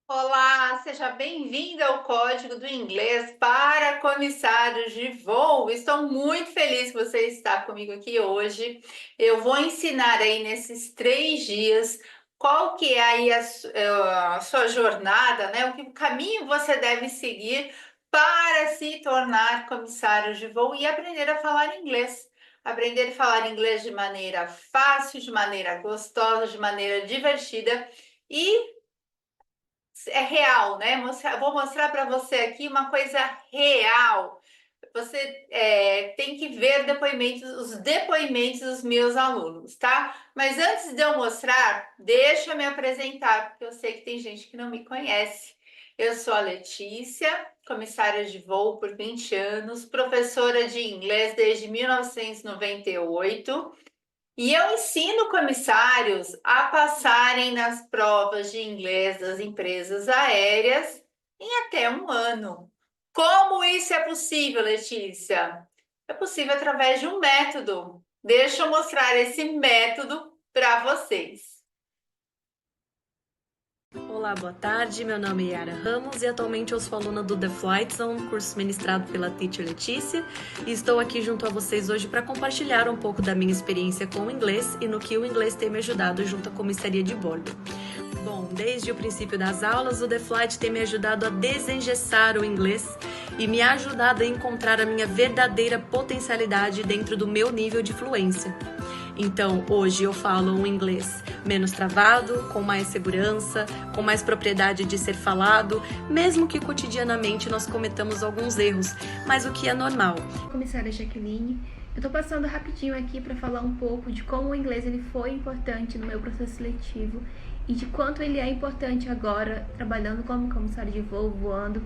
Olá, seja bem-vinda ao Código do Inglês para Comissários de Voo. Estou muito feliz que você está comigo aqui hoje. Eu vou ensinar aí nesses 3 dias qual que é aí a sua jornada, né? O caminho você deve seguir para se tornar comissário de voo e aprender a falar inglês. Aprender a falar inglês de maneira fácil, de maneira gostosa, de maneira divertida e é real, né? Vou mostrar para você aqui uma coisa real. Você tem que ver os depoimentos dos meus alunos, tá? Mas antes de eu mostrar, deixa eu me apresentar, porque eu sei que tem gente que não me conhece. Eu sou a Letícia, comissária de voo por 20 anos, professora de inglês desde 1998. E eu ensino comissários a passarem nas provas de inglês das empresas aéreas em até um ano. Como isso é possível, Letícia? É possível através de um método. Deixa eu mostrar esse método para vocês. Olá, boa tarde. Meu nome é Yara Ramos e atualmente eu sou aluna do The Flight Zone, curso ministrado pela Teacher Letícia, e estou aqui junto a vocês hoje para compartilhar um pouco da minha experiência com o inglês e no que o inglês tem me ajudado junto à comissaria de bordo. Bom, desde o princípio das aulas, o The Flight tem me ajudado a desengessar o inglês e me ajudado a encontrar a minha verdadeira potencialidade dentro do meu nível de fluência. Então, hoje eu falo um inglês menos travado, com mais segurança, com mais propriedade de ser falado, mesmo que cotidianamente nós cometamos alguns erros, mas o que é normal. Comissária Jaqueline, eu estou passando rapidinho aqui para falar um pouco de como o inglês ele foi importante no meu processo seletivo e de quanto ele é importante agora, trabalhando como comissário de voo, voando.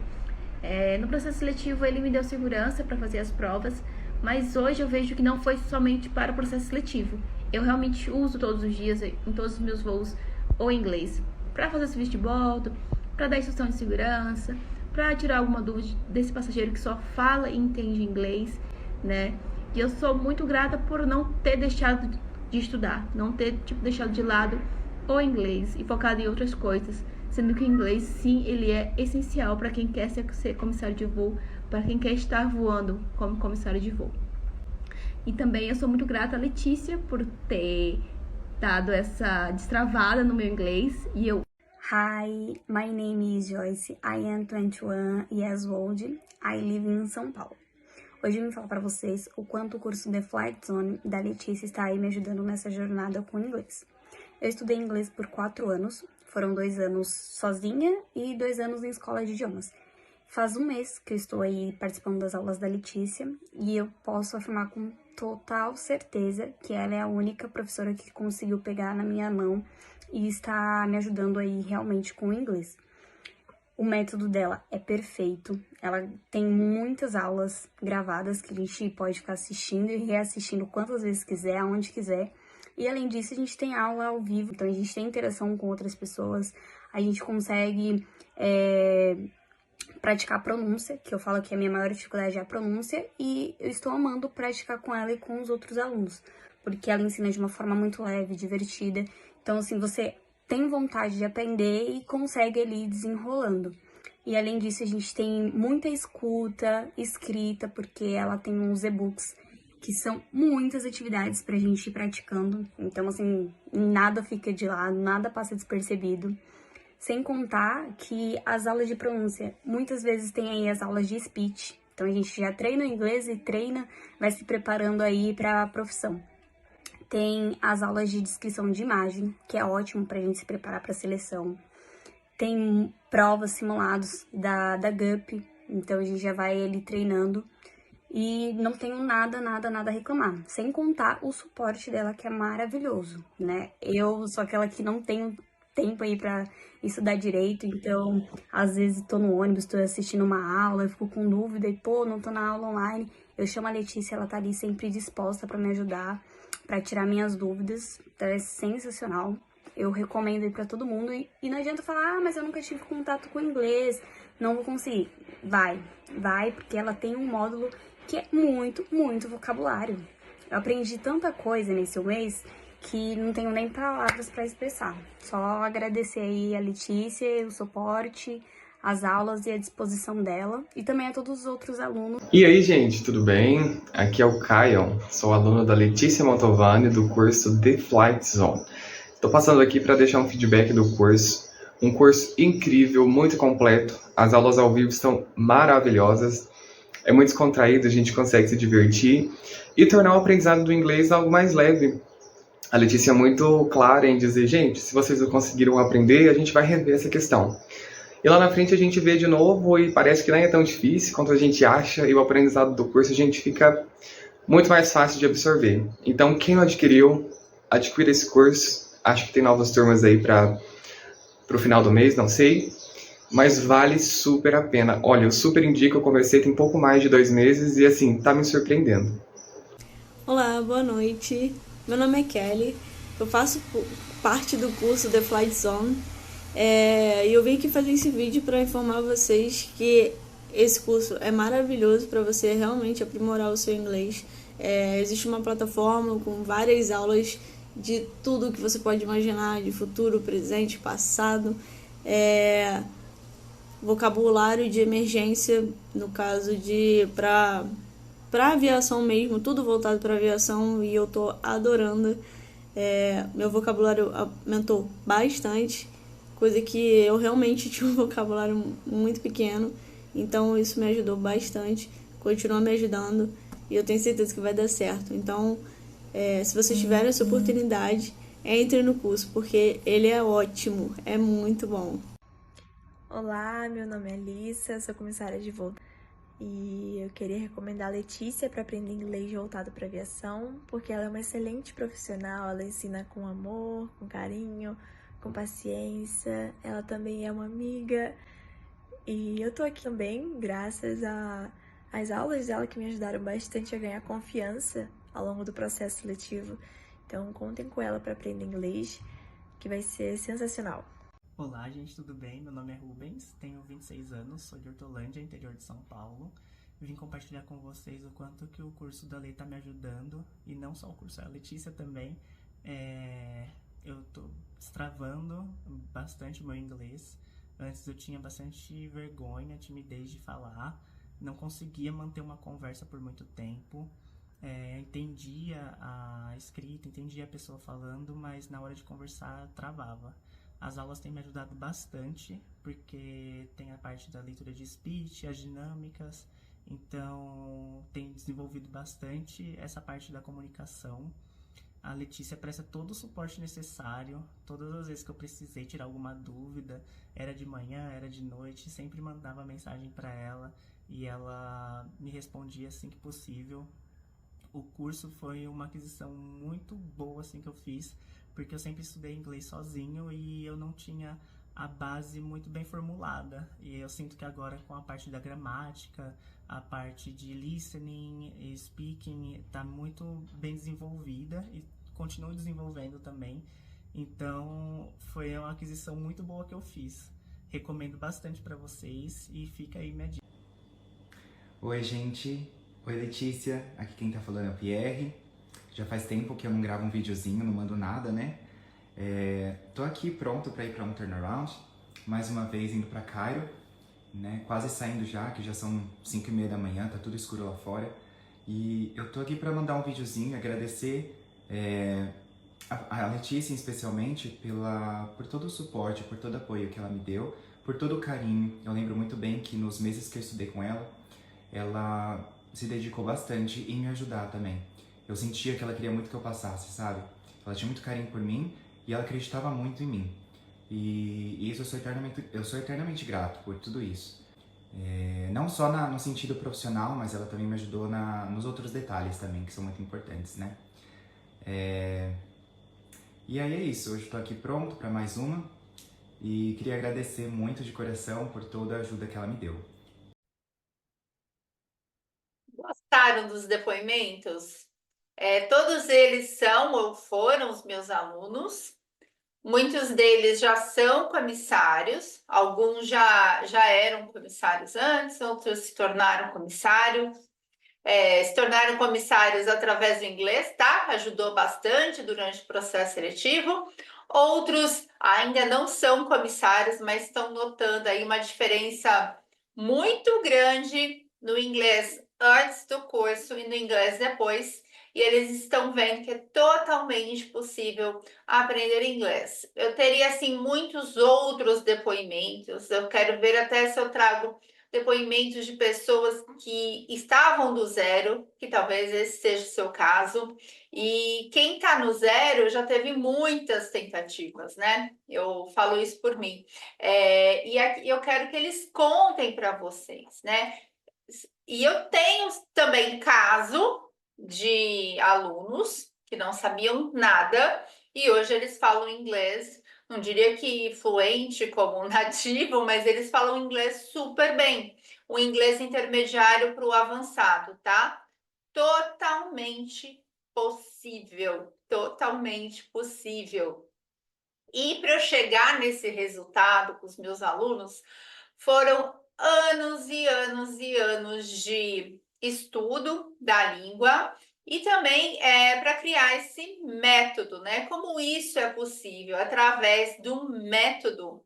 No processo seletivo ele me deu segurança para fazer as provas, mas hoje eu vejo que não foi somente para o processo seletivo. Eu realmente uso todos os dias, em todos os meus voos, o inglês para fazer serviço de bordo, para dar instrução de segurança, para tirar alguma dúvida desse passageiro que só fala e entende inglês, né? E eu sou muito grata por não ter deixado de estudar, não ter deixado de lado o inglês e focado em outras coisas, sendo que o inglês, sim, ele é essencial para quem quer ser comissário de voo, para quem quer estar voando como comissário de voo. E também eu sou muito grata a Letícia por ter dado essa destravada no meu inglês e eu. Hi, my name is Joyce. I am 21 years old. I live in São Paulo. Hoje eu vim falar para vocês o quanto o curso The Flight Zone da Letícia está aí me ajudando nessa jornada com o inglês. Eu estudei inglês por 4 anos, foram 2 anos sozinha e 2 anos em escola de idiomas. Faz um mês que eu estou aí participando das aulas da Letícia e eu posso afirmar com total certeza que ela é a única professora que conseguiu pegar na minha mão e está me ajudando aí realmente com o inglês. O método dela é perfeito, ela tem muitas aulas gravadas que a gente pode ficar assistindo e reassistindo quantas vezes quiser, aonde quiser. E além disso, a gente tem aula ao vivo, então a gente tem interação com outras pessoas, a gente consegue praticar a pronúncia, que eu falo que a minha maior dificuldade é a pronúncia, e eu estou amando praticar com ela e com os outros alunos, porque ela ensina de uma forma muito leve, divertida. Então, assim, você tem vontade de aprender e consegue ali ir desenrolando. E além disso, a gente tem muita escuta, escrita, porque ela tem uns e-books que são muitas atividades pra gente ir praticando. Então, assim, nada fica de lado, nada passa despercebido. Sem contar que as aulas de pronúncia, muitas vezes tem aí as aulas de speech. Então, a gente já treina o inglês e vai se preparando aí para a profissão. Tem as aulas de descrição de imagem, que é ótimo pra gente se preparar para a seleção. Tem provas, simulados da GUP, então a gente já vai ali treinando. E não tenho nada a reclamar. Sem contar o suporte dela, que é maravilhoso, né? Eu sou aquela que não tenho tempo aí pra estudar direito, então às vezes tô no ônibus, tô assistindo uma aula, eu fico com dúvida e não tô na aula online. Eu chamo a Letícia, ela tá ali sempre disposta pra me ajudar, pra tirar minhas dúvidas. Então é sensacional. Eu recomendo aí pra todo mundo e não adianta falar, mas eu nunca tive contato com inglês, não vou conseguir. Vai, porque ela tem um módulo que é muito vocabulário. Eu aprendi tanta coisa nesse mês que não tenho nem palavras para expressar. Só agradecer aí a Letícia, o suporte, as aulas e a disposição dela, e também a todos os outros alunos. E aí, gente, tudo bem? Aqui é o Caio, sou aluno da Letícia Mantovani do curso The Flight Zone. Estou passando aqui para deixar um feedback do curso. Um curso incrível, muito completo. As aulas ao vivo estão maravilhosas. É muito descontraído, a gente consegue se divertir e tornar o aprendizado do inglês algo mais leve. A Letícia é muito clara em dizer, gente, se vocês não conseguiram aprender, a gente vai rever essa questão. E lá na frente a gente vê de novo e parece que nem é tão difícil quanto a gente acha, e o aprendizado do curso a gente fica muito mais fácil de absorver. Então, quem não adquiriu, adquira esse curso. Acho que tem novas turmas aí para o final do mês, não sei. Mas vale super a pena. Olha, eu super indico, eu comecei tem pouco mais de 2 meses e assim, tá me surpreendendo. Olá, boa noite. Meu nome é Kelly. Eu faço parte do curso The Flight Zone. E eu vim aqui fazer esse vídeo para informar vocês que esse curso é maravilhoso para você realmente aprimorar o seu inglês. Existe uma plataforma com várias aulas de tudo que você pode imaginar, de futuro, presente, passado, vocabulário de emergência, no caso de para aviação mesmo, tudo voltado para aviação, e eu tô adorando. Meu vocabulário aumentou bastante, coisa que eu realmente tinha um vocabulário muito pequeno, então isso me ajudou bastante, continua me ajudando e eu tenho certeza que vai dar certo. Então, se vocês tiverem essa oportunidade, entre no curso, porque ele é ótimo, é muito bom. Olá, meu nome é Alissa, sou comissária de voo e eu queria recomendar a Letícia para aprender inglês voltado para aviação, porque ela é uma excelente profissional, ela ensina com amor, com carinho, com paciência, ela também é uma amiga e eu tô aqui também graças às aulas dela que me ajudaram bastante a ganhar confiança ao longo do processo seletivo. Então contem com ela para aprender inglês, que vai ser sensacional. Olá, gente, tudo bem? Meu nome é Rubens, tenho 26 anos, sou de Hortolândia, interior de São Paulo. Vim compartilhar com vocês o quanto que o curso da Lei está me ajudando, e não só o curso, a Letícia também. Eu tô destravando bastante o meu inglês. Antes eu tinha bastante vergonha, timidez de falar, não conseguia manter uma conversa por muito tempo. Entendia a escrita, entendia a pessoa falando, mas na hora de conversar travava. As aulas têm me ajudado bastante, porque tem a parte da leitura de speech, as dinâmicas, então tem desenvolvido bastante essa parte da comunicação. A Letícia presta todo o suporte necessário, todas as vezes que eu precisei tirar alguma dúvida, era de manhã, era de noite, sempre mandava mensagem para ela e ela me respondia assim que possível. O curso foi uma aquisição muito boa assim que eu fiz, porque eu sempre estudei inglês sozinho e eu não tinha a base muito bem formulada. E eu sinto que agora, com a parte da gramática, a parte de listening e speaking está muito bem desenvolvida e continuo desenvolvendo também. Então, foi uma aquisição muito boa que eu fiz. Recomendo bastante para vocês e fica aí minha dica. Oi, gente. Oi, Letícia. Aqui quem tá falando é o Pierre. Já faz tempo que eu não gravo um videozinho, não mando nada, né? Tô aqui pronto pra ir pra um turnaround. Mais uma vez indo pra Cairo, né? Quase saindo já, que já são 5h30 da manhã, tá tudo escuro lá fora. E eu tô aqui pra mandar um videozinho, agradecer a Letícia especialmente por todo o suporte, por todo o apoio que ela me deu, por todo o carinho. Eu lembro muito bem que nos meses que eu estudei com ela, ela se dedicou bastante em me ajudar também. Eu sentia que ela queria muito que eu passasse, sabe? Ela tinha muito carinho por mim e ela acreditava muito em mim. E isso eu sou eternamente grato por tudo isso. Não só no sentido profissional, mas ela também me ajudou nos outros detalhes também, que são muito importantes, né? E aí é isso, hoje eu tô aqui pronto para mais uma e queria agradecer muito de coração por toda a ajuda que ela me deu. Gostaram dos depoimentos? Todos eles são ou foram os meus alunos. Muitos deles já são comissários, alguns já eram comissários antes, outros se tornaram comissários. se tornaram comissários através do inglês, tá? Ajudou bastante durante o processo seletivo. Outros ainda não são comissários, mas estão notando aí uma diferença muito grande no inglês antes do curso e no inglês depois. E eles estão vendo que é totalmente possível aprender inglês. Eu teria, assim, muitos outros depoimentos. Eu quero ver até se eu trago depoimentos de pessoas que estavam do zero, que talvez esse seja o seu caso. E quem está no zero já teve muitas tentativas, né? Eu falo isso por mim. E aqui eu quero que eles contem para vocês, né? E eu tenho também caso de alunos que não sabiam nada e hoje eles falam inglês, não diria que fluente como um nativo, mas eles falam inglês super bem. O inglês intermediário para o avançado, tá? Totalmente possível, totalmente possível. E para eu chegar nesse resultado com os meus alunos, foram anos e anos e anos de estudo da língua e também para criar esse método, né? Como isso é possível? Através do método.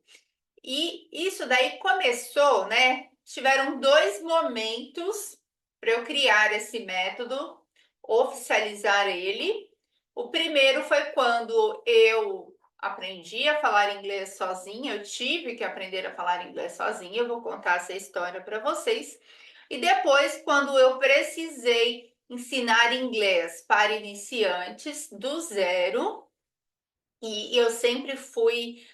E isso daí começou, né? Tiveram 2 momentos para eu criar esse método, oficializar ele. O primeiro foi quando eu aprendi a falar inglês sozinha, eu tive que aprender a falar inglês sozinha, eu vou contar essa história para vocês. E depois, quando eu precisei ensinar inglês para iniciantes do zero, e eu sempre fui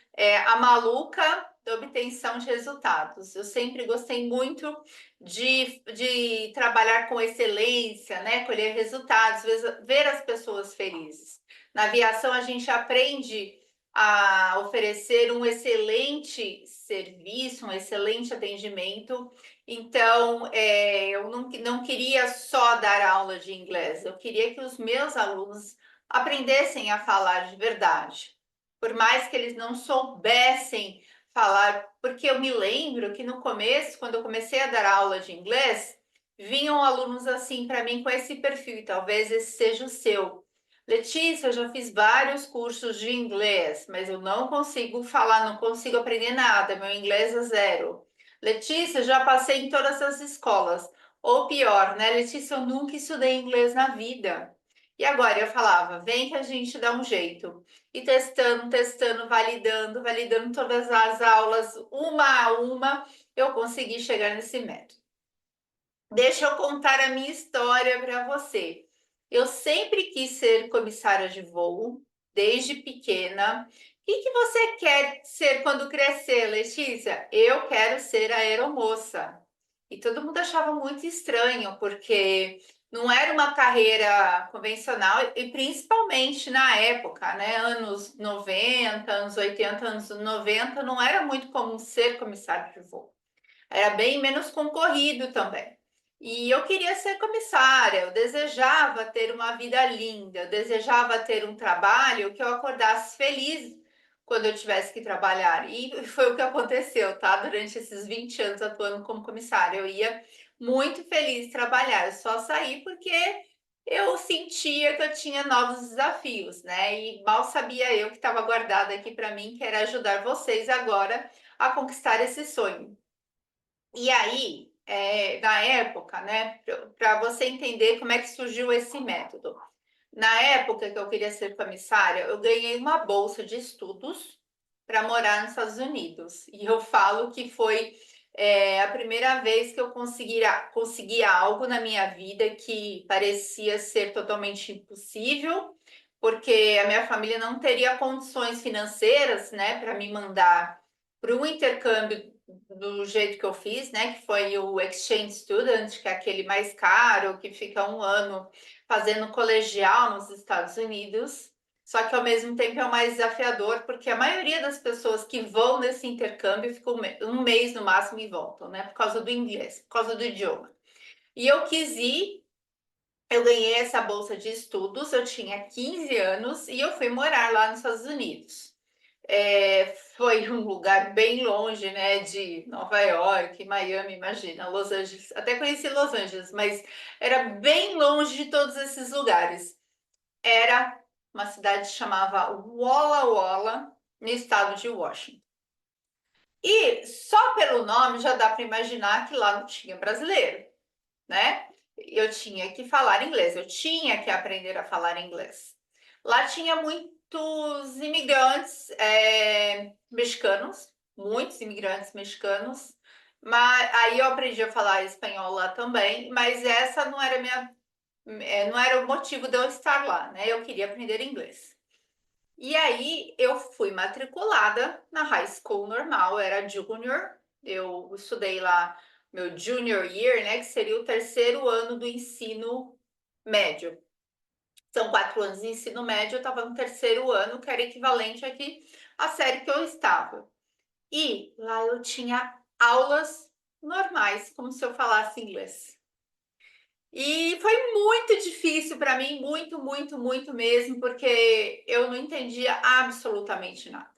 a maluca da obtenção de resultados. Eu sempre gostei muito de trabalhar com excelência, né? Colher resultados, ver as pessoas felizes. Na aviação, a gente aprende a oferecer um excelente serviço, um excelente atendimento. Então, eu não queria só dar aula de inglês, eu queria que os meus alunos aprendessem a falar de verdade, por mais que eles não soubessem falar, porque eu me lembro que no começo, quando eu comecei a dar aula de inglês, vinham alunos assim para mim com esse perfil, e talvez esse seja o seu. Letícia, eu já fiz vários cursos de inglês, mas eu não consigo falar, não consigo aprender nada, meu inglês é zero. Letícia, já passei em todas as escolas. Ou pior, né, Letícia, eu nunca estudei inglês na vida. E agora eu falava, vem que a gente dá um jeito. E testando, testando, validando, validando todas as aulas, uma a uma, eu consegui chegar nesse método. Deixa eu contar a minha história para você. Eu sempre quis ser comissária de voo, desde pequena. O que você quer ser quando crescer, Letícia? Eu quero ser aeromoça. E todo mundo achava muito estranho, porque não era uma carreira convencional, e principalmente na época, né? Anos 90, anos 80, anos 90, não era muito comum ser comissário de voo. Era bem menos concorrido também. E eu queria ser comissária, eu desejava ter uma vida linda, eu desejava ter um trabalho que eu acordasse feliz quando eu tivesse que trabalhar. E foi o que aconteceu, tá? Durante esses 20 anos atuando como comissária, eu ia muito feliz trabalhar. Eu só saí porque eu sentia que eu tinha novos desafios, né? E mal sabia eu que estava guardado aqui para mim, que era ajudar vocês agora a conquistar esse sonho. E aí, na época, né, para você entender como é que surgiu esse método. Na época que eu queria ser comissária, eu ganhei uma bolsa de estudos para morar nos Estados Unidos. E eu falo que foi a primeira vez que eu consegui algo na minha vida que parecia ser totalmente impossível, porque a minha família não teria condições financeiras, né, para me mandar para um intercâmbio do jeito que eu fiz, né, que foi o Exchange Student, que é aquele mais caro, que fica 1 ano fazendo colegial nos Estados Unidos. Só que ao mesmo tempo é o mais desafiador, porque a maioria das pessoas que vão nesse intercâmbio ficam 1 mês no máximo e voltam, né, por causa do inglês, por causa do idioma. E eu quis ir, eu ganhei essa bolsa de estudos, eu tinha 15 anos e eu fui morar lá nos Estados Unidos. Foi um lugar bem longe, né, de Nova York, Miami, imagina, Los Angeles. Até conheci Los Angeles, mas era bem longe de todos esses lugares. Era uma cidade que chamava Walla Walla, no estado de Washington. E só pelo nome já dá para imaginar que lá não tinha brasileiro, né? Eu tinha que falar inglês, eu tinha que aprender a falar inglês. Lá tinha muitos imigrantes mexicanos, muitos imigrantes mexicanos, mas aí eu aprendi a falar espanhol lá também, mas essa não era não era o motivo de eu estar lá, né? Eu queria aprender inglês. E aí eu fui matriculada na high school normal, era junior. Eu estudei lá meu junior year, né, que seria o terceiro ano do ensino médio. São 4 anos de ensino médio, eu estava no terceiro ano, que era equivalente aqui à série que eu estava. E lá eu tinha aulas normais, como se eu falasse inglês. E foi muito difícil para mim, muito, muito, muito mesmo, porque eu não entendia absolutamente nada.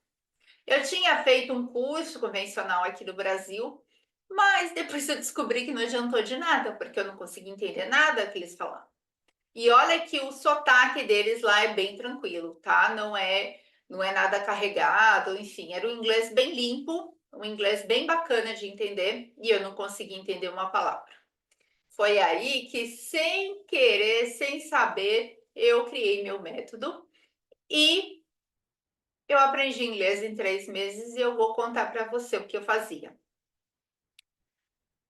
Eu tinha feito um curso convencional aqui no Brasil, mas depois eu descobri que não adiantou de nada, porque eu não conseguia entender nada que eles falavam. E olha que o sotaque deles lá é bem tranquilo, tá? Não é nada carregado, enfim, era um inglês bem limpo, um inglês bem bacana de entender, e eu não conseguia entender uma palavra. Foi aí que, sem querer, sem saber, eu criei meu método e eu aprendi inglês em 3 meses e eu vou contar para você o que eu fazia.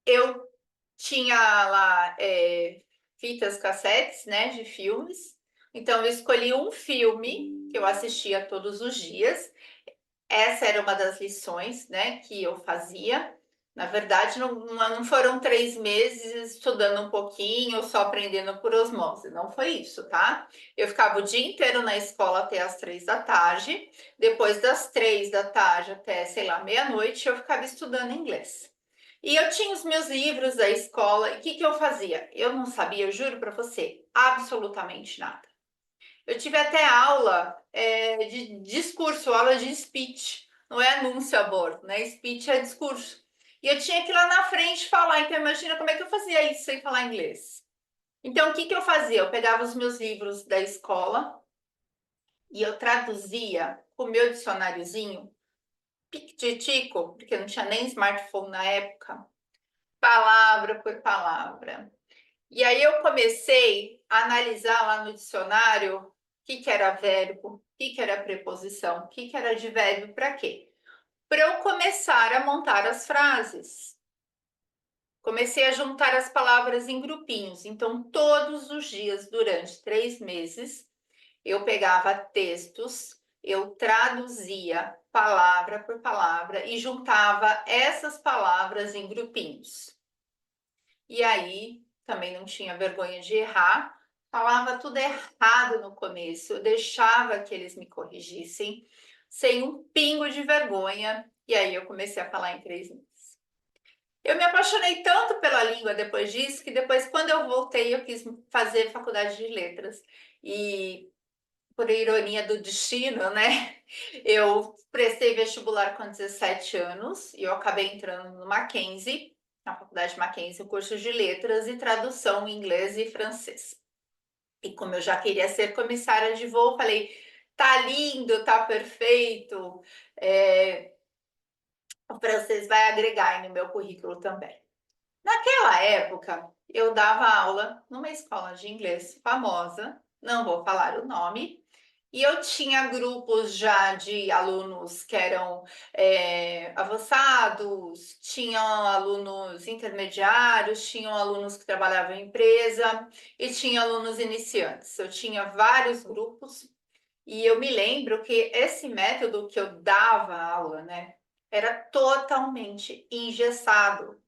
Eu tinha lá fitas cassetes, né, de filmes. Então eu escolhi um filme que eu assistia todos os dias. Essa era uma das lições, né, que eu fazia. Na verdade, não foram 3 meses estudando um pouquinho ou só aprendendo por osmose. Não foi isso, tá? Eu ficava o dia inteiro na escola até as 3 da tarde. Depois das 3 da tarde até, sei lá, meia-noite, eu ficava estudando inglês. E eu tinha os meus livros da escola. E o que que eu fazia? Eu não sabia, eu juro para você, absolutamente nada. Eu tive até aula de discurso, aula de speech. Não é anúncio a bordo, né? Speech é discurso. E eu tinha que ir lá na frente falar. Então, imagina como é que eu fazia isso sem falar inglês. Então, o que que eu fazia? Eu pegava os meus livros da escola e eu traduzia com o meu dicionáriozinho, piquititico, porque não tinha nem smartphone na época, palavra por palavra. E aí eu comecei a analisar lá no dicionário o que era verbo, o que era preposição, o que era advérbio, para quê? Para eu começar a montar as frases. Comecei a juntar as palavras em grupinhos. Então, todos os dias, durante 3 meses, eu pegava textos, eu traduzia palavra por palavra e juntava essas palavras em grupinhos. E aí, também não tinha vergonha de errar, falava tudo errado no começo, eu deixava que eles me corrigissem, sem um pingo de vergonha, e aí eu comecei a falar em 3 meses. Eu me apaixonei tanto pela língua depois disso, que depois, quando eu voltei, eu quis fazer faculdade de letras. E, por ironia do destino, né? Eu prestei vestibular com 17 anos e eu acabei entrando no Mackenzie, na faculdade Mackenzie, o curso de letras e tradução em inglês e francês. E como eu já queria ser comissária de voo, falei, tá lindo, tá perfeito, o francês vai agregar aí no meu currículo também. Naquela época, eu dava aula numa escola de inglês famosa, não vou falar o nome, e eu tinha grupos já de alunos que eram avançados, tinham alunos intermediários, tinham alunos que trabalhavam em empresa e tinha alunos iniciantes. Eu tinha vários grupos e eu me lembro que esse método que eu dava aula, né, era totalmente engessado.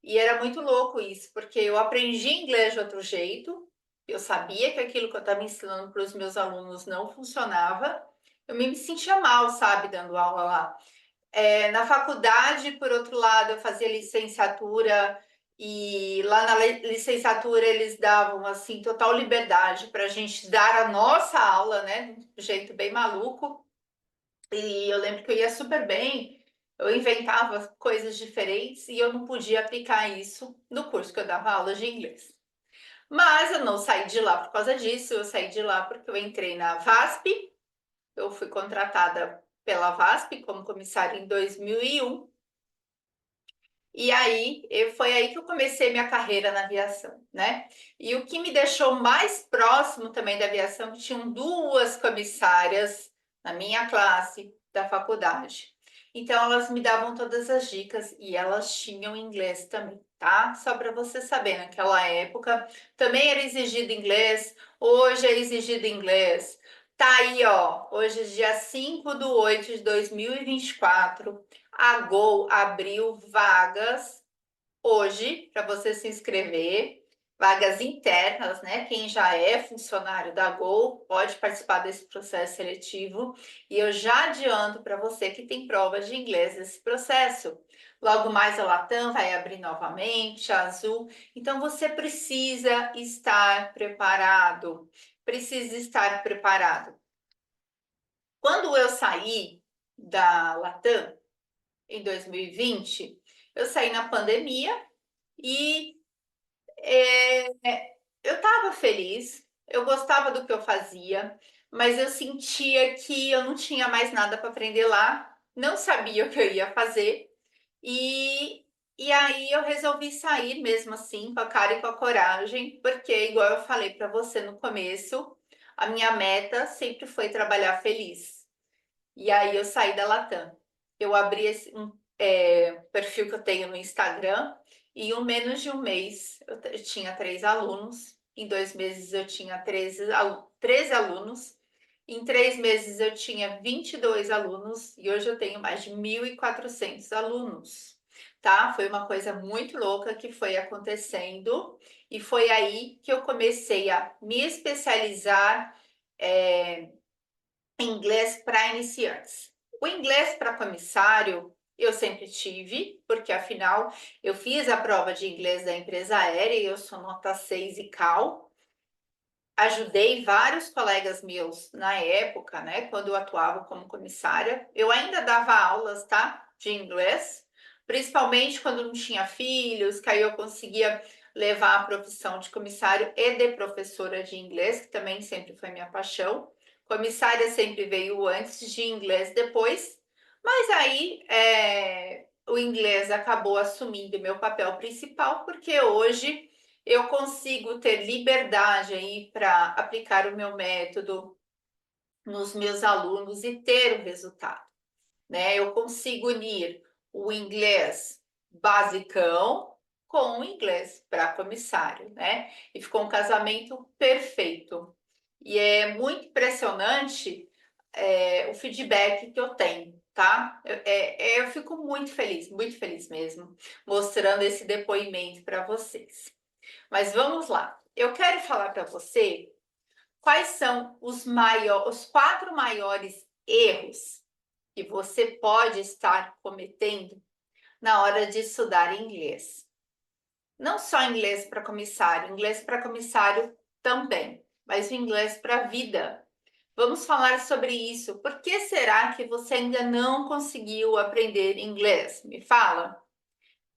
E era muito louco isso, porque eu aprendi inglês de outro jeito, eu sabia que aquilo que eu estava ensinando para os meus alunos não funcionava, eu me sentia mal, sabe, dando aula lá. Na faculdade, por outro lado, eu fazia licenciatura e lá na licenciatura eles davam assim total liberdade para a gente dar a nossa aula, né, de um jeito bem maluco. E eu lembro que eu ia super bem, eu inventava coisas diferentes e eu não podia aplicar isso no curso que eu dava aula de inglês. Mas eu não saí de lá por causa disso, eu saí de lá porque eu entrei na VASP, eu fui contratada pela VASP como comissária em 2001. E aí, foi aí que eu comecei minha carreira na aviação, né? E o que me deixou mais próximo também da aviação, que tinham duas comissárias na minha classe da faculdade. Então, elas me davam todas as dicas e elas tinham inglês também, tá? Só para você saber, naquela época também era exigido inglês, hoje é exigido inglês. Tá aí, ó, hoje, dia 5/8 de 2024. A Gol abriu vagas hoje para você se inscrever, vagas internas, né? Quem já é funcionário da Gol pode participar desse processo seletivo. E eu já adianto para você que tem provas de inglês nesse processo. Logo mais a Latam vai abrir novamente, a Azul. Então você precisa estar preparado. Precisa estar preparado. Quando eu saí da Latam, em 2020, eu saí na pandemia e eu estava feliz, eu gostava do que eu fazia, mas eu sentia que eu não tinha mais nada para aprender lá, não sabia o que eu ia fazer, e, e aí eu resolvi sair mesmo assim, com a cara e com a coragem, porque, igual eu falei para você no começo, a minha meta sempre foi trabalhar feliz. E aí eu saí da Latam. Eu abri um perfil que eu tenho no Instagram e em menos de um mês eu tinha 3 alunos. Em 2 meses eu tinha 13 alunos. Em 3 meses eu tinha 22 alunos e hoje eu tenho mais de 1.400 alunos, tá? Foi uma coisa muito louca que foi acontecendo e foi aí que eu comecei a me especializar inglês para iniciantes. O inglês para comissário eu sempre tive, porque afinal eu fiz a prova de inglês da empresa aérea e eu sou nota 6 e CAL. Ajudei vários colegas meus na época, né, quando eu atuava como comissária. Eu ainda dava aulas, tá, de inglês, principalmente quando não tinha filhos, que aí eu conseguia levar a profissão de comissário e de professora de inglês, que também sempre foi minha paixão. Comissária sempre veio antes, de inglês depois, mas aí o inglês acabou assumindo meu papel principal, porque hoje eu consigo ter liberdade aí para aplicar o meu método nos meus alunos e ter o resultado, né? Eu consigo unir o inglês basicão com o inglês para comissário, né? E ficou um casamento perfeito. E é muito impressionante o feedback que eu tenho, tá? Eu fico muito feliz mesmo, mostrando esse depoimento para vocês. Mas vamos lá. Eu quero falar para você quais são os 4 maiores erros que você pode estar cometendo na hora de estudar inglês. Não só inglês para comissário também, mas o inglês para a vida. Vamos falar sobre isso. Por que será que você ainda não conseguiu aprender inglês? Me fala.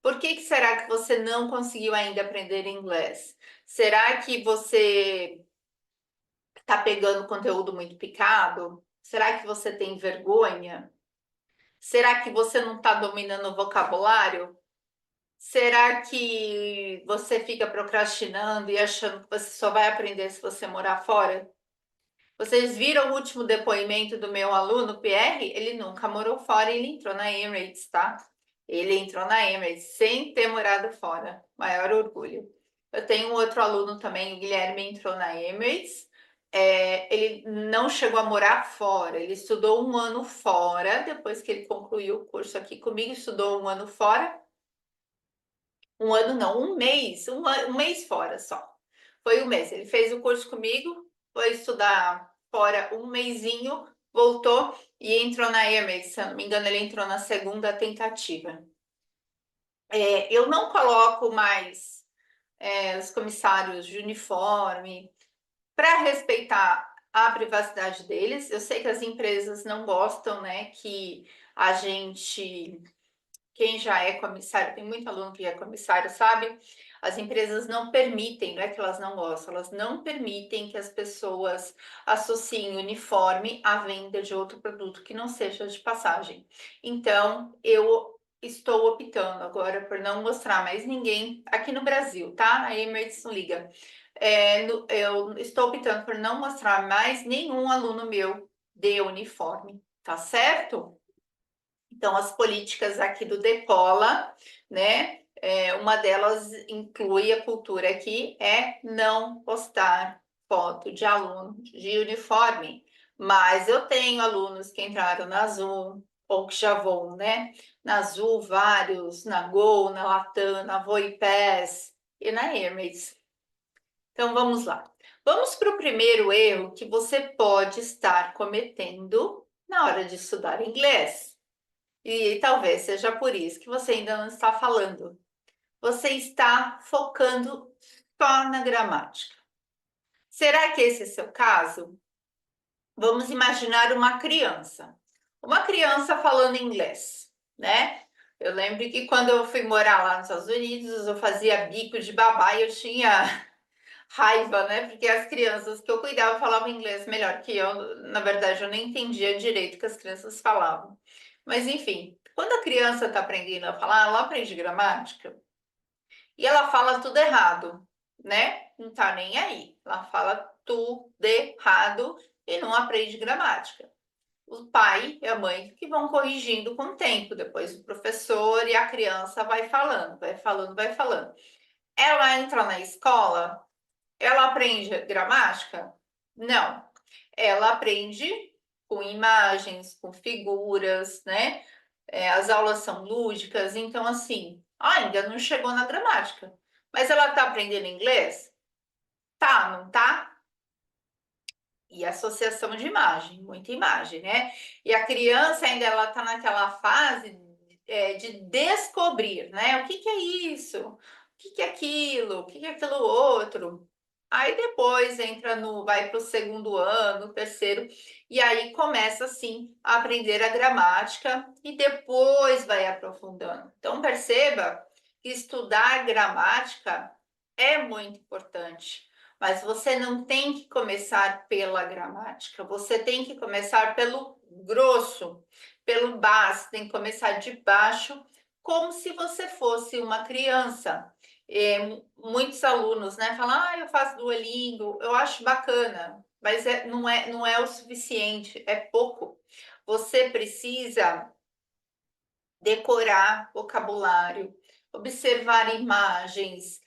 Por que será que você não conseguiu ainda aprender inglês? Será que você está pegando conteúdo muito picado? Será que você tem vergonha? Será que você não está dominando o vocabulário? Será que você fica procrastinando e achando que você só vai aprender se você morar fora? Vocês viram o último depoimento do meu aluno, Pierre? Ele nunca morou fora e ele entrou na Emirates, tá? Ele entrou na Emirates sem ter morado fora. Maior orgulho. Eu tenho um outro aluno também, o Guilherme, entrou na Emirates. Ele não chegou a morar fora, ele estudou um ano fora, depois que ele concluiu o curso aqui comigo, estudou um ano fora. Um ano não, um mês fora só. Foi um mês. Ele fez o curso comigo, foi estudar fora um mesinho, voltou e entrou na Emirates. Se eu não me engano, ele entrou na segunda tentativa. Eu não coloco mais os comissários de uniforme para respeitar a privacidade deles. Eu sei que as empresas não gostam, né, que a gente, quem já é comissário, tem muito aluno que é comissário, sabe? As empresas não permitem, não é que elas não gostam, elas não permitem que as pessoas associem uniforme à venda de outro produto que não seja de passagem. Então, eu estou optando agora por não mostrar mais ninguém aqui no Brasil, tá? A Emirates não liga. Eu estou optando por não mostrar mais nenhum aluno meu de uniforme, tá certo? Então, as políticas aqui do Decola, né? Uma delas inclui a cultura aqui, é não postar foto de aluno de uniforme. Mas eu tenho alunos que entraram na Azul, ou que já vão, né? Na Azul, vários, na Gol, na Latam, na Voipass e na Emirates. Então, vamos lá. Vamos para o primeiro erro que você pode estar cometendo na hora de estudar inglês. E talvez seja por isso que você ainda não está falando. Você está focando só na gramática. Será que esse é seu caso? Vamos imaginar uma criança. Uma criança falando inglês, né? Eu lembro que quando eu fui morar lá nos Estados Unidos, eu fazia bico de babá e eu tinha raiva, né? Porque as crianças que eu cuidava falavam inglês melhor que eu. Na verdade, eu nem entendia direito o que as crianças falavam. Mas, enfim, quando a criança está aprendendo a falar, ela aprende gramática e ela fala tudo errado, né? Não tá nem aí. Ela fala tudo errado e não aprende gramática. O pai e a mãe que vão corrigindo com o tempo, depois o professor e a criança vai falando, vai falando, vai falando. Ela entra na escola, ela aprende gramática? Não. Ela aprende com imagens, com figuras, né? As aulas são lúdicas, então assim, ainda não chegou na gramática. Mas ela tá aprendendo inglês? Tá, não tá? E associação de imagem, muita imagem, né? E a criança ainda ela tá naquela fase de descobrir, né? O que que é isso? O que que é aquilo? O que que é aquilo outro? Aí depois vai para o segundo ano, terceiro, e aí começa assim a aprender a gramática e depois vai aprofundando. Então perceba que estudar gramática é muito importante, mas você não tem que começar pela gramática, você tem que começar pelo grosso, pelo básico, tem que começar de baixo, como se você fosse uma criança. Muitos alunos, né, falam, eu faço Duolingo, eu acho bacana, mas não é o suficiente, é pouco. Você precisa decorar vocabulário, observar imagens,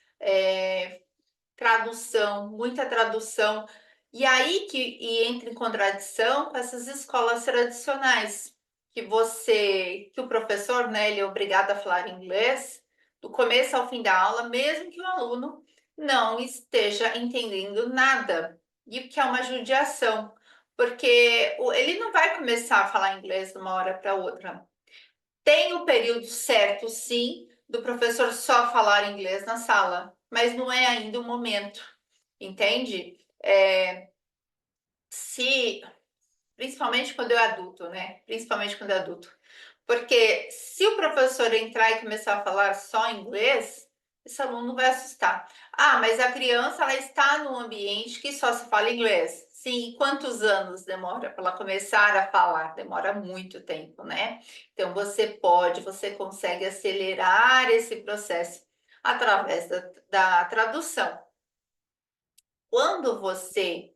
tradução, muita tradução, e aí que entra em contradição com essas escolas tradicionais, que o professor, né, ele é obrigado a falar inglês do começo ao fim da aula, mesmo que o aluno não esteja entendendo nada, e o que é uma judiação, porque ele não vai começar a falar inglês de uma hora para outra. Tem o período certo, sim, do professor só falar inglês na sala, mas não é ainda o momento, entende? Se Principalmente quando é adulto, né? Principalmente quando é adulto. Porque se o professor entrar e começar a falar só inglês, esse aluno vai assustar. Mas a criança ela está num ambiente que só se fala inglês. Sim, e quantos anos demora para ela começar a falar? Demora muito tempo, né? Então você consegue acelerar esse processo através da tradução. Quando você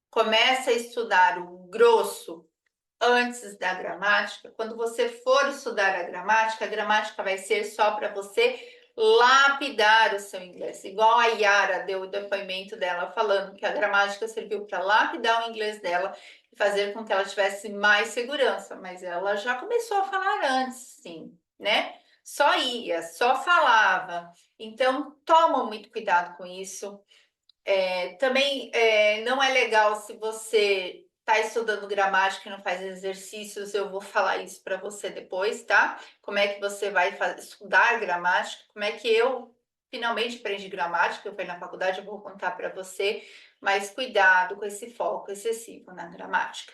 começa a estudar o grosso antes da gramática, quando você for estudar a gramática vai ser só para você lapidar o seu inglês. Igual a Yara deu o depoimento dela falando que a gramática serviu para lapidar o inglês dela e fazer com que ela tivesse mais segurança, mas ela já começou a falar antes, sim, né? Só ia, só falava. Então, toma muito cuidado com isso. Também não é legal se você está estudando gramática e não faz exercícios, eu vou falar isso para você depois, tá? Como é que você vai estudar gramática, como é que eu finalmente aprendi gramática, eu fui na faculdade, eu vou contar para você, mas cuidado com esse foco excessivo na gramática.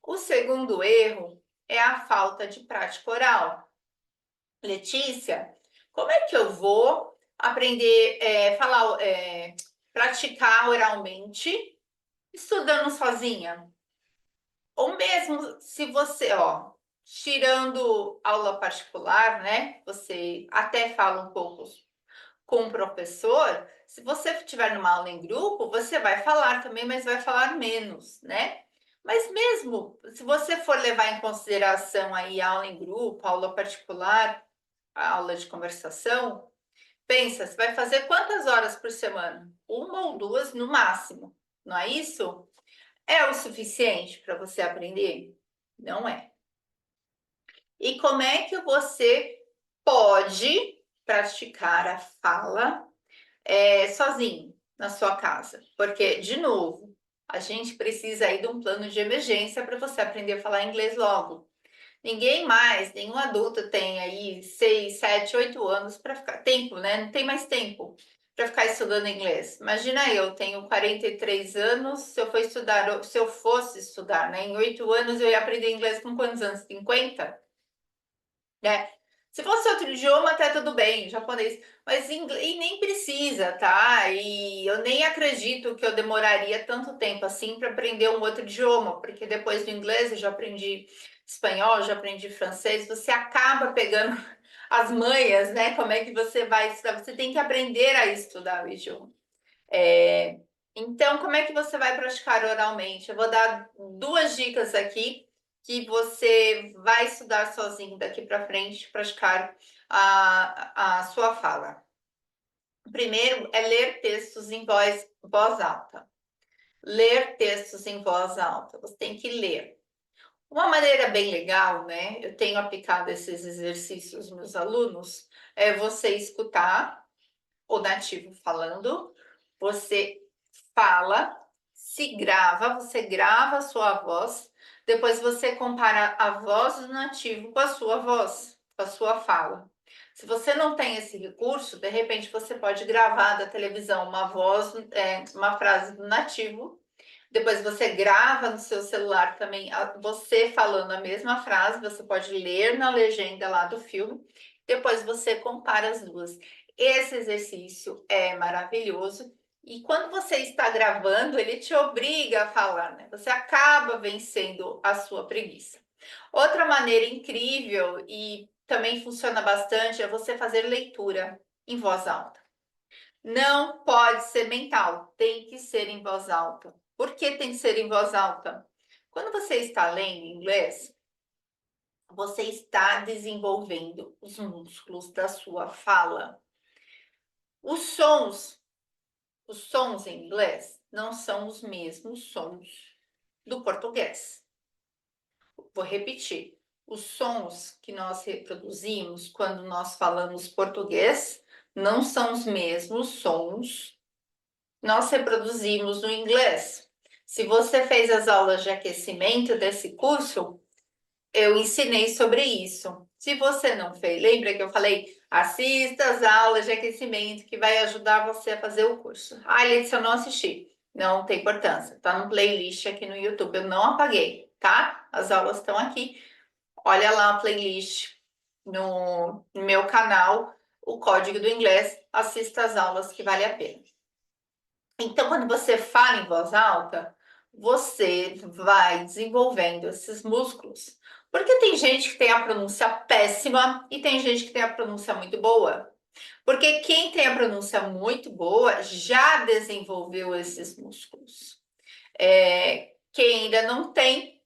O segundo erro é a falta de prática oral. Letícia, como é que eu vou aprender praticar oralmente estudando sozinha? Ou mesmo se você, tirando aula particular, né? Você até fala um pouco com o professor. Se você estiver numa aula em grupo, você vai falar também, mas vai falar menos, né? Mas mesmo se você for levar em consideração aí a aula em grupo, a aula particular, a aula de conversação, pensa, você vai fazer quantas horas por semana? 1 ou 2 no máximo, não é isso? É o suficiente para você aprender? Não é. E como é que você pode praticar a fala sozinho na sua casa? Porque, de novo, a gente precisa aí de um plano de emergência para você aprender a falar inglês logo. Ninguém mais, nenhum adulto tem aí 6, 7, 8 anos para ficar tempo, né? Não tem mais tempo para ficar estudando inglês. Imagina eu tenho 43 anos, se eu fosse estudar, né? Em 8 anos eu ia aprender inglês com quantos anos? 50? Né? Se fosse outro idioma, até tudo bem, japonês, mas inglês, e nem precisa, tá? E eu nem acredito que eu demoraria tanto tempo assim para aprender um outro idioma, porque depois do inglês eu já aprendi espanhol, já aprendi francês, você acaba pegando as manhas, né? Como é que você vai estudar? Você tem que aprender a estudar o idioma. Então, como é que você vai praticar oralmente? Eu vou dar 2 dicas aqui que você vai estudar sozinho daqui para frente, praticar a sua fala. O primeiro é ler textos em voz alta. Ler textos em voz alta, você tem que ler. Uma maneira bem legal, né? Eu tenho aplicado esses exercícios nos meus alunos, é você escutar o nativo falando, você fala, se grava, você grava a sua voz, depois você compara a voz do nativo com a sua voz, com a sua fala. Se você não tem esse recurso, de repente você pode gravar da televisão uma voz, uma frase do nativo, depois você grava no seu celular também você falando a mesma frase, você pode ler na legenda lá do filme, depois você compara as duas. Esse exercício é maravilhoso e quando você está gravando, ele te obriga a falar, né? Você acaba vencendo a sua preguiça. Outra maneira incrível e também funciona bastante é você fazer leitura em voz alta. Não pode ser mental, tem que ser em voz alta. Por que tem que ser em voz alta? Quando você está lendo inglês, você está desenvolvendo os músculos da sua fala. Os sons em inglês não são os mesmos sons do português. Vou repetir. Os sons que nós reproduzimos quando nós falamos português não são os mesmos sons que nós reproduzimos no inglês. Se você fez as aulas de aquecimento desse curso, eu ensinei sobre isso. Se você não fez, lembra que eu falei, assista as aulas de aquecimento que vai ajudar você a fazer o curso. Ah, Letícia, eu não assisti. Não tem importância, tá no playlist aqui no YouTube, eu não apaguei, tá? As aulas estão aqui. Olha lá a playlist no meu canal, o Código do Inglês, assista as aulas que vale a pena. Então, quando você fala em voz alta, você vai desenvolvendo esses músculos. Porque tem gente que tem a pronúncia péssima e tem gente que tem a pronúncia muito boa. Porque quem tem a pronúncia muito boa já desenvolveu esses músculos. Quem ainda não tem,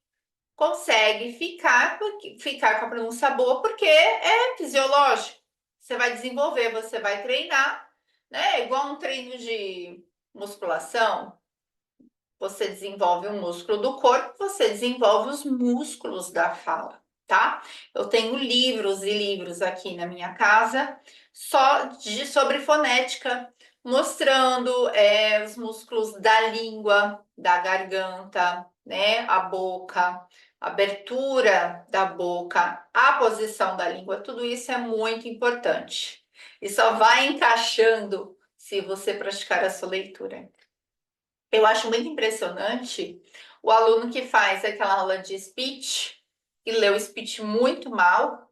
consegue ficar com a pronúncia boa porque é fisiológico. Você vai desenvolver, você vai treinar, né? Igual um treino de musculação, você desenvolve o músculo do corpo, você desenvolve os músculos da fala, tá? Eu tenho livros e livros aqui na minha casa sobre fonética, mostrando os músculos da língua, da garganta, né? A boca, a abertura da boca, a posição da língua, tudo isso é muito importante. e só vai encaixando se você praticar a sua leitura. Eu acho muito impressionante o aluno que faz aquela aula de speech e lê o speech muito mal,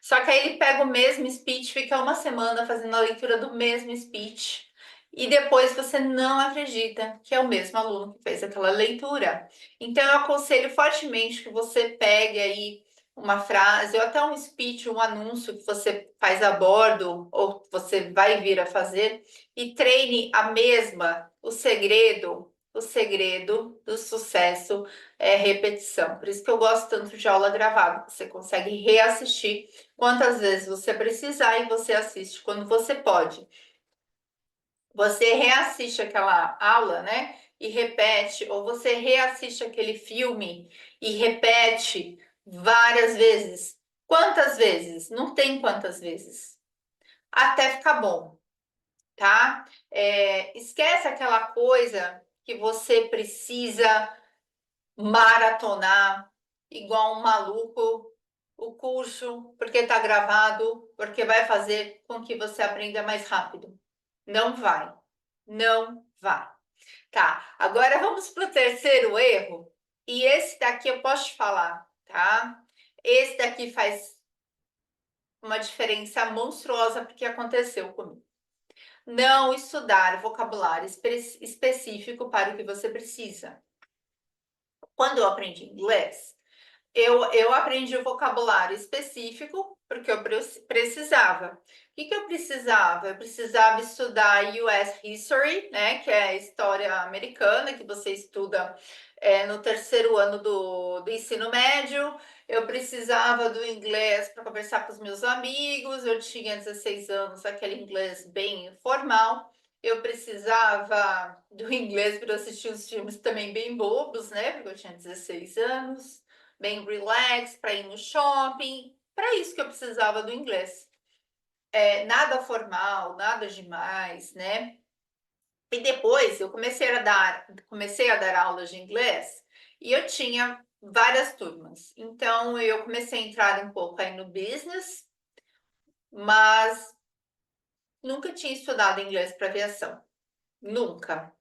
só que aí ele pega o mesmo speech, fica uma semana fazendo a leitura do mesmo speech, e depois você não acredita que é o mesmo aluno que fez aquela leitura. Então eu aconselho fortemente que você pegue aí uma frase, ou até um speech, um anúncio que você faz a bordo, ou você vai vir a fazer, e treine a mesma. O segredo do sucesso é repetição. Por isso que eu gosto tanto de aula gravada. Você consegue reassistir quantas vezes você precisar e você assiste quando você pode. Você reassiste aquela aula, né? E repete, ou você reassiste aquele filme e repete várias vezes. Quantas vezes? Não tem quantas vezes. Até ficar bom, tá? Esquece aquela coisa que você precisa maratonar igual um maluco o curso, porque está gravado, porque vai fazer com que você aprenda mais rápido. Não vai. Não vai. Tá, agora vamos para o terceiro erro. E esse daqui eu posso te falar, tá? Esse daqui faz uma diferença monstruosa porque aconteceu comigo. Não estudar vocabulário específico para o que você precisa. Quando eu aprendi inglês, eu aprendi o vocabulário específico porque eu precisava. O que eu precisava? Eu precisava estudar US History, né, que é a história americana, que você estuda no terceiro ano do ensino médio. Eu precisava do inglês para conversar com os meus amigos. Eu tinha 16 anos, aquele inglês bem informal. Eu precisava do inglês para assistir os filmes também bem bobos, né? Porque eu tinha 16 anos, bem relax, para ir no shopping. Para isso que eu precisava do inglês. Nada formal, nada demais, né? E depois eu comecei a dar aulas de inglês e eu tinha várias turmas. Então eu comecei a entrar um pouco aí no business, mas nunca tinha estudado inglês para aviação. Nunca.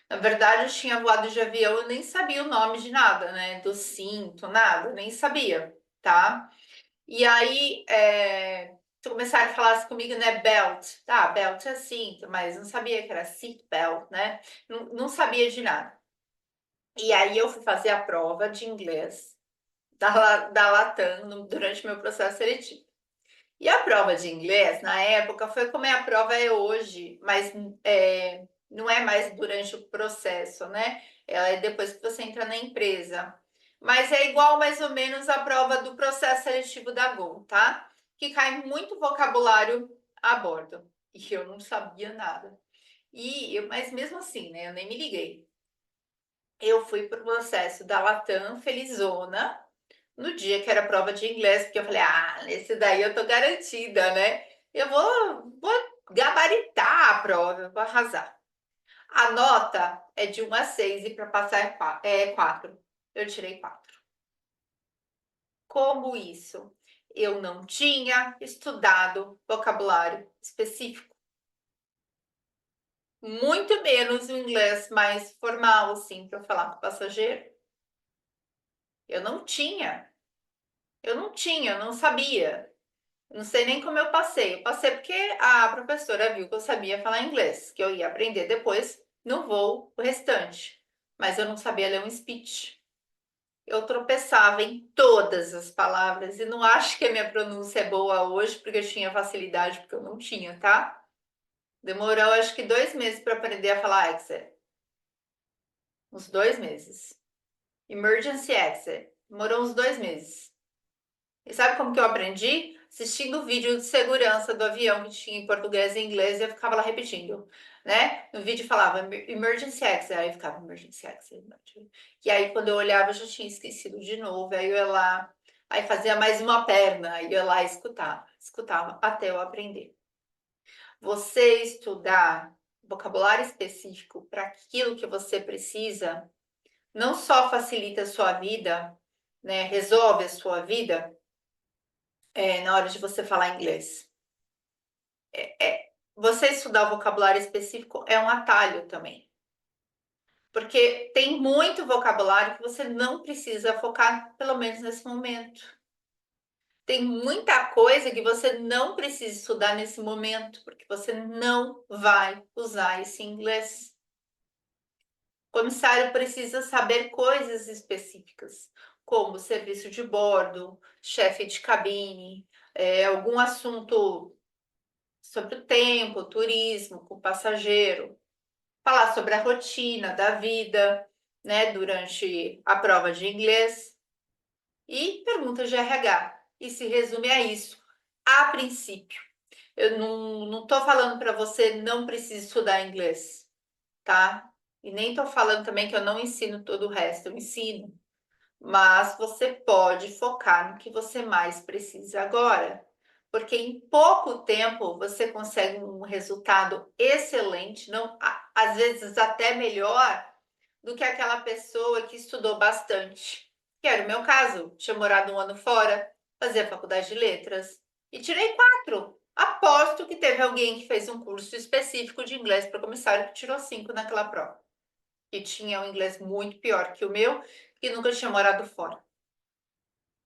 Na verdade, eu tinha voado de avião, eu nem sabia o nome de nada, né? Do cinto, nada, nem sabia, tá? E aí, começaram a falar assim comigo, né? Belt. Tá, belt é cinto, mas não sabia que era seat belt, né? Não sabia de nada. E aí, eu fui fazer a prova de inglês da Latam durante meu processo seletivo. E a prova de inglês, na época, foi como a prova é hoje, mas não é mais durante o processo, né? Ela é depois que você entra na empresa. Mas é igual mais ou menos a prova do processo seletivo da Gol, tá? Que cai muito vocabulário a bordo. E eu não sabia nada. Mas mesmo assim, né? Eu nem me liguei. Eu fui pro processo da Latam felizona, no dia que era prova de inglês, porque eu falei, nesse daí eu tô garantida, né? Eu vou gabaritar a prova, eu vou arrasar. A nota é de 1 a 6 e para passar é 4. Eu tirei 4. Como isso? Eu não tinha estudado vocabulário específico. Muito menos o inglês mais formal, assim, para falar com o passageiro. Eu não tinha. Eu não sabia. Não sei nem como eu passei. Eu passei porque a professora viu que eu sabia falar inglês, que eu ia aprender depois no voo o restante. Mas eu não sabia ler um speech. Eu tropeçava em todas as palavras e não acho que a minha pronúncia é boa hoje porque eu tinha facilidade, porque eu não tinha, tá? Demorou acho que 2 meses para aprender a falar Excel. Uns 2 meses. Emergency Excel. Demorou uns 2 meses. E sabe como que eu aprendi? Assistindo o vídeo de segurança do avião que tinha em português e inglês e eu ficava lá repetindo, né? No vídeo falava emergency exit, aí eu ficava emergency exit. E aí quando eu olhava eu já tinha esquecido de novo, aí eu ia lá, aí fazia mais uma perna, aí eu ia lá e escutava até eu aprender. Você estudar vocabulário específico para aquilo que você precisa, não só facilita a sua vida, né? Resolve a sua vida, na hora de você falar inglês. você estudar o vocabulário específico é um atalho também. Porque tem muito vocabulário que você não precisa focar, pelo menos nesse momento. Tem muita coisa que você não precisa estudar nesse momento, porque você não vai usar esse inglês. O comissário precisa saber coisas específicas, como serviço de bordo, chefe de cabine, algum assunto sobre o tempo, turismo, com o passageiro, falar sobre a rotina da vida, né, durante a prova de inglês e perguntas de RH. E se resume a isso, a princípio. Eu não estou falando para você não precisa estudar inglês, tá? E nem estou falando também que eu não ensino todo o resto, eu ensino. Mas você pode focar no que você mais precisa agora. Porque em pouco tempo você consegue um resultado excelente, não, às vezes até melhor do que aquela pessoa que estudou bastante. Que era o meu caso, tinha morado 1 ano fora, fazia faculdade de letras e tirei 4. Aposto que teve alguém que fez um curso específico de inglês para comissário que tirou 5 naquela prova. E tinha um inglês muito pior que o meu, que nunca tinha morado fora.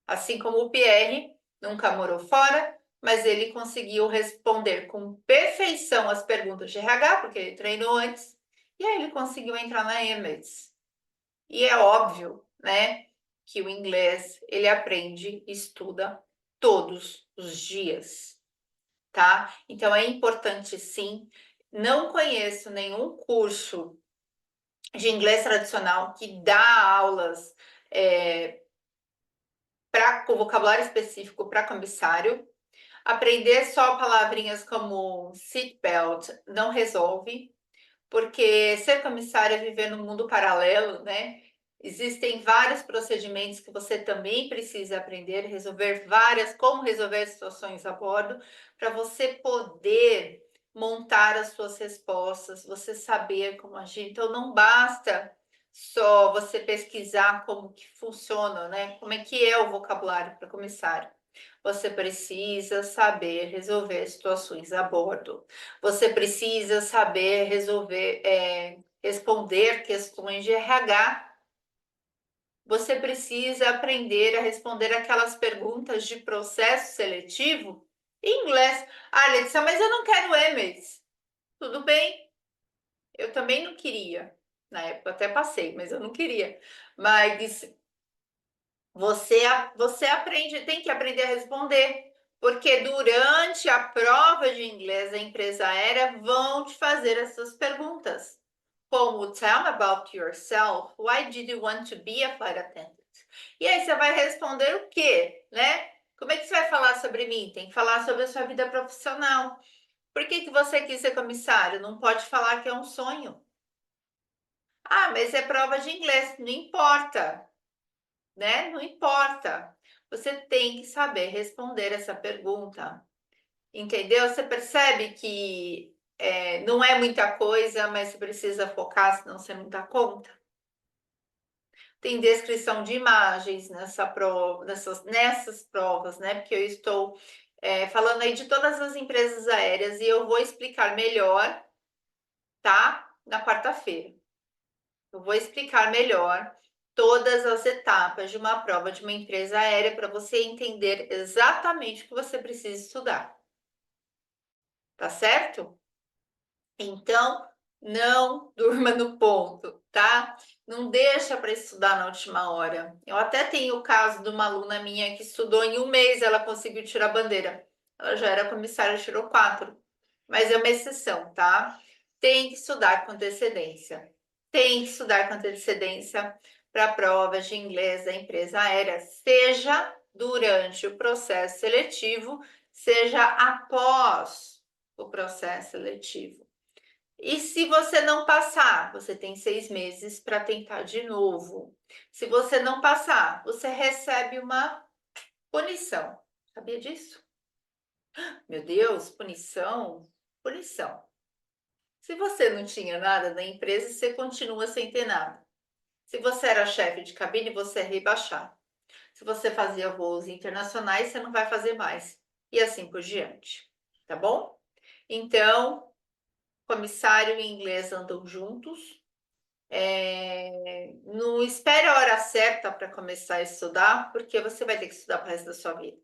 Assim como o Pierre nunca morou fora, mas ele conseguiu responder com perfeição as perguntas de RH, porque ele treinou antes, e aí ele conseguiu entrar na Emirates. E é óbvio, né, que o inglês ele aprende e estuda todos os dias, tá? Então é importante sim. Não conheço nenhum curso de inglês tradicional que dá aulas com vocabulário específico para comissário. Aprender só palavrinhas como seatbelt não resolve, porque ser comissário é viver num mundo paralelo, né? Existem vários procedimentos que você também precisa aprender, como resolver situações a bordo, para você poder montar as suas respostas, você saber como agir. Então, não basta só você pesquisar como que funciona, né? Como é que é o vocabulário para comissário. Você precisa saber resolver situações a bordo. Você precisa saber responder questões de RH. Você precisa aprender a responder aquelas perguntas de processo seletivo em inglês. Ah, Letícia, mas eu não quero Emirates. Tudo bem, eu também não queria. Na época até passei, mas eu não queria. Mas você aprende, tem que aprender a responder. Porque durante a prova de inglês da empresa aérea vão te fazer essas perguntas. Como, tell me about yourself. Why did you want to be a flight attendant? E aí você vai responder o quê, né? Como é que você vai falar sobre mim? Tem que falar sobre a sua vida profissional. Por que você quis ser comissário? Não pode falar que é um sonho. Ah, mas é prova de inglês. Não importa, né? Não importa. Você tem que saber responder essa pergunta. Entendeu? Você percebe que não é muita coisa, mas você precisa focar, senão você não dá conta. Tem descrição de imagens nessas provas, né? Porque eu estou falando aí de todas as empresas aéreas e eu vou explicar melhor, tá? Na quarta-feira. Eu vou explicar melhor todas as etapas de uma prova de uma empresa aérea para você entender exatamente o que você precisa estudar. Tá certo? Então, não durma no ponto, tá? Não deixa para estudar na última hora. Eu até tenho o caso de uma aluna minha que estudou em 1 mês, ela conseguiu tirar a bandeira. Ela já era comissária, tirou 4. Mas é uma exceção, tá? Tem que estudar com antecedência. Tem que estudar com antecedência para provas de inglês da empresa aérea, seja durante o processo seletivo, seja após o processo seletivo. E se você não passar, você tem 6 meses para tentar de novo. Se você não passar, você recebe uma punição. Sabia disso? Meu Deus, punição? Punição. Se você não tinha nada na empresa, você continua sem ter nada. Se você era chefe de cabine, você é rebaixado. Se você fazia voos internacionais, você não vai fazer mais. E assim por diante. Tá bom? Então, comissário e inglês andam juntos. Não espere a hora certa para começar a estudar, porque você vai ter que estudar para o resto da sua vida.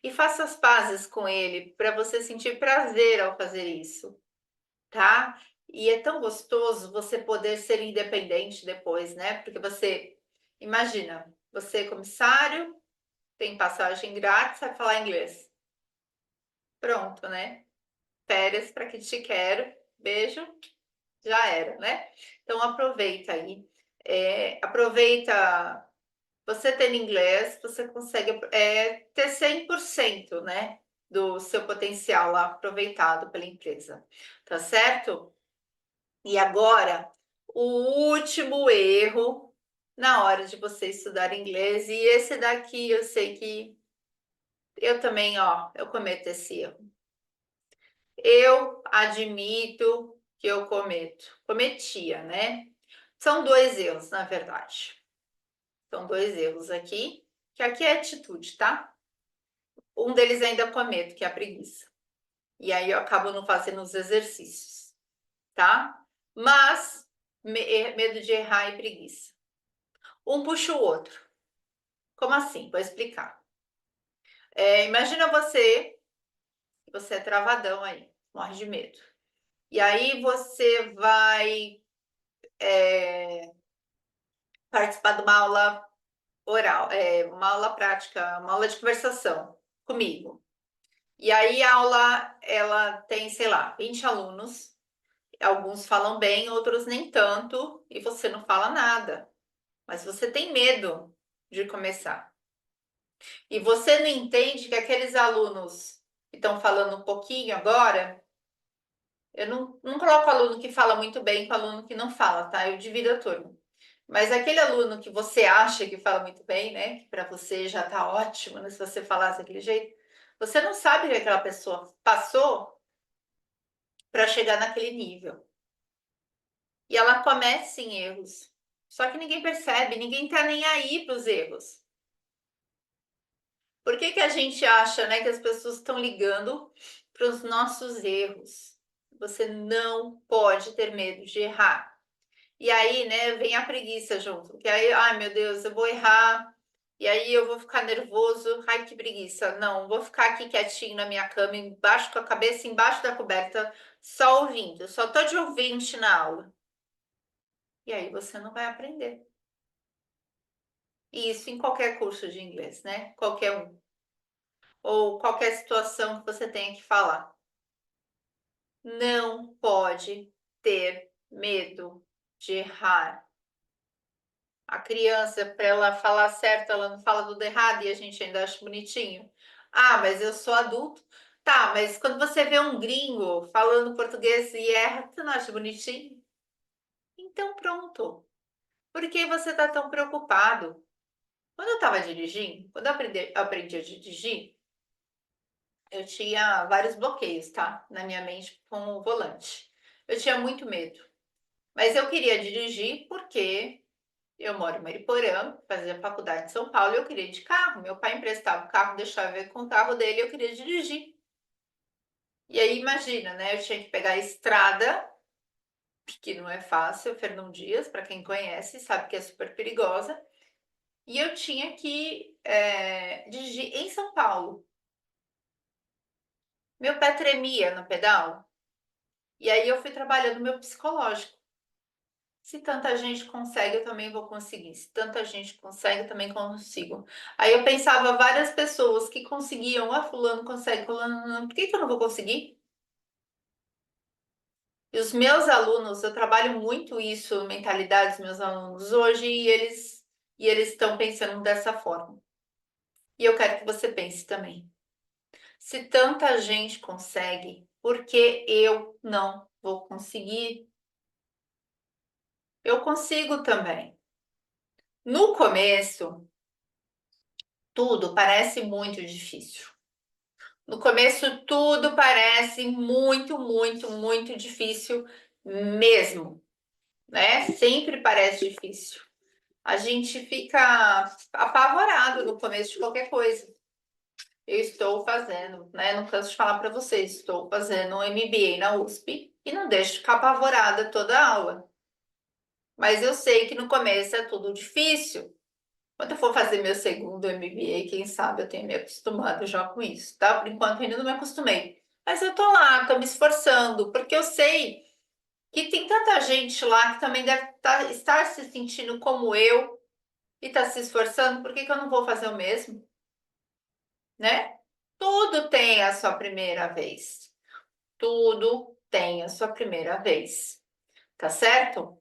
E faça as pazes com ele para você sentir prazer ao fazer isso, tá? E é tão gostoso você poder ser independente depois, né? Porque você, imagina, você é comissário, tem passagem grátis, vai falar inglês. Pronto, né? Férias para que te quero. Beijo, já era, né? Então aproveita aí. Aproveita. Você tendo inglês, você consegue ter 100%, né? Do seu potencial lá aproveitado pela empresa. Tá certo? E agora, o último erro na hora de você estudar inglês. E esse daqui eu sei que eu também, ó, eu cometo esse erro. Eu admito que eu cometia, né? São dois erros, na verdade. São dois erros aqui, que aqui é atitude, tá? Um deles ainda cometo, que é a preguiça. E aí eu acabo não fazendo os exercícios, tá? Mas medo de errar e preguiça. Um puxa o outro. Como assim? Vou explicar. Imagina você é travadão aí, morre de medo. E aí você vai participar de uma aula oral, uma aula prática, uma aula de conversação comigo. E aí a aula, ela tem, sei lá, 20 alunos, alguns falam bem, outros nem tanto, e você não fala nada, mas você tem medo de começar. E você não entende que aqueles alunos que estão falando um pouquinho agora, eu não coloco aluno que fala muito bem com aluno que não fala, tá? Eu divido a turma. Mas aquele aluno que você acha que fala muito bem, né? Que para você já tá ótimo, né? Se você falasse daquele jeito, você não sabe o que aquela pessoa passou para chegar naquele nível. E ela comete em erros. Só que ninguém percebe, ninguém tá nem aí para os erros. Por que a gente acha, né, que as pessoas estão ligando para os nossos erros? Você não pode ter medo de errar. E aí, né, vem a preguiça junto. Que aí, ai meu Deus, eu vou errar. E aí eu vou ficar nervoso. Ai, que preguiça. Não, vou ficar aqui quietinho na minha cama, embaixo com a cabeça embaixo da coberta, só ouvindo. Só tô de ouvinte na aula. E aí você não vai aprender. E isso em qualquer curso de inglês, né? Qualquer um. Ou qualquer situação que você tenha que falar. Não pode ter medo de errar. A criança, para ela falar certo, ela não fala tudo errado e a gente ainda acha bonitinho. Ah, mas eu sou adulto. Tá, mas quando você vê um gringo falando português e erra, você não acha bonitinho? Então pronto. Por que você está tão preocupado? Quando eu estava dirigindo, quando eu aprendi a dirigir, eu tinha vários bloqueios, tá? Na minha mente com o volante. Eu tinha muito medo. Mas eu queria dirigir porque eu moro em Mariporã, fazia faculdade em São Paulo e eu queria ir de carro. Meu pai emprestava o carro, deixava eu ir com o carro dele e eu queria dirigir. E aí imagina, né? Eu tinha que pegar a estrada, que não é fácil, Fernão Dias, para quem conhece, sabe que é super perigosa. E eu tinha que dirigir em São Paulo. Meu pé tremia no pedal. E aí eu fui trabalhando meu psicológico. Se tanta gente consegue, eu também vou conseguir. Se tanta gente consegue, eu também consigo. Aí eu pensava várias pessoas que conseguiam, fulano consegue, fulano não, por que eu não vou conseguir? E os meus alunos, eu trabalho muito isso, mentalidade dos meus alunos hoje, e eles estão pensando dessa forma. E eu quero que você pense também. Se tanta gente consegue, por que eu não vou conseguir? Eu consigo também. No começo, tudo parece muito difícil. No começo, tudo parece muito, muito, muito difícil mesmo, né? Sempre parece difícil. A gente fica apavorado no começo de qualquer coisa. eu estou fazendo, né? Não canso de falar para vocês, estou fazendo um MBA na USP e não deixo de ficar apavorada toda a aula. Mas eu sei que no começo é tudo difícil. Quando eu for fazer meu segundo MBA, quem sabe eu tenho me acostumado já com isso, tá? Por enquanto ainda não me acostumei. Mas eu tô lá, tô me esforçando, porque eu sei que tem tanta gente lá que também deve estar se sentindo como eu e tá se esforçando, por que que eu não vou fazer o mesmo? Né? Tudo tem a sua primeira vez. Tudo tem a sua primeira vez. Tá certo?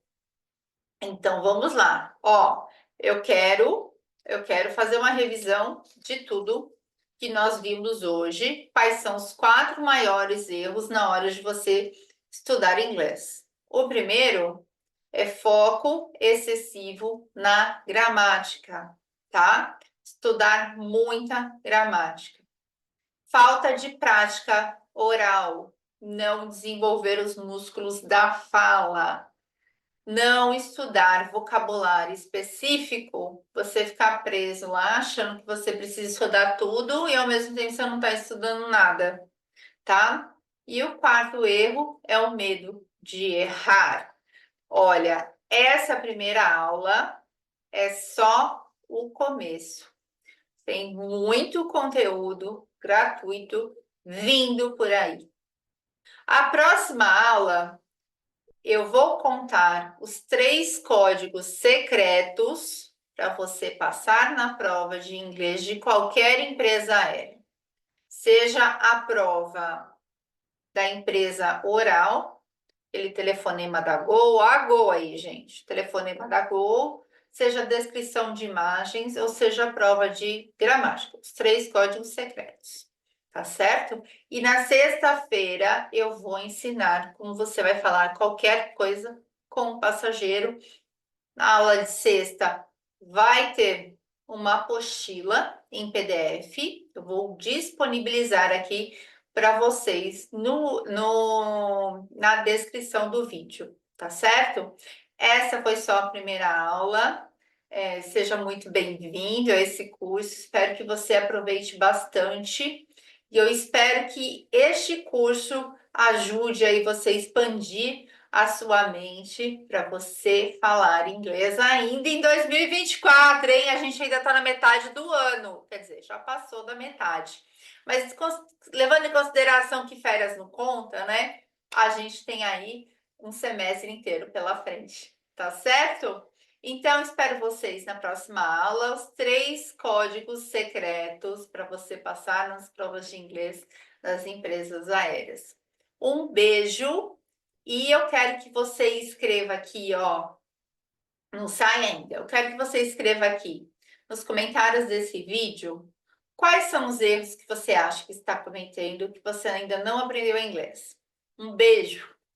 Então vamos lá. Ó, eu quero fazer uma revisão de tudo que nós vimos hoje. Quais são os 4 maiores erros na hora de você estudar inglês? O primeiro é foco excessivo na gramática, tá? Estudar muita gramática. Falta de prática oral, não desenvolver os músculos da fala, não estudar vocabulário específico, você ficar preso lá achando que você precisa estudar tudo e ao mesmo tempo você não está estudando nada, tá? E o 4º erro é o medo de errar. Olha, essa primeira aula é só o começo. Tem muito conteúdo gratuito vindo por aí. A próxima aula eu vou contar os 3 códigos secretos para você passar na prova de inglês de qualquer empresa aérea. Seja a prova da empresa oral, aquele telefonema da Gol, a Gol aí, gente, telefonema da Gol, seja a descrição de imagens ou seja a prova de gramática, os 3 códigos secretos, tá certo? E na sexta-feira eu vou ensinar como você vai falar qualquer coisa com o passageiro. Na aula de sexta vai ter uma apostila em PDF, eu vou disponibilizar aqui para vocês na descrição do vídeo, tá certo? Essa foi só a primeira aula. Seja muito bem-vindo a esse curso, espero que você aproveite bastante e eu espero que este curso ajude aí você a expandir a sua mente para você falar inglês ainda em 2024, hein? A gente ainda está na metade do ano, quer dizer, já passou da metade. Mas levando em consideração que férias não conta, né? A gente tem aí um semestre inteiro pela frente, tá certo? Então, espero vocês na próxima aula, os 3 códigos secretos para você passar nas provas de inglês das empresas aéreas. Um beijo e eu quero que você escreva aqui, ó, não sai ainda, eu quero que você escreva aqui nos comentários desse vídeo quais são os erros que você acha que está cometendo, que você ainda não aprendeu inglês. Um beijo!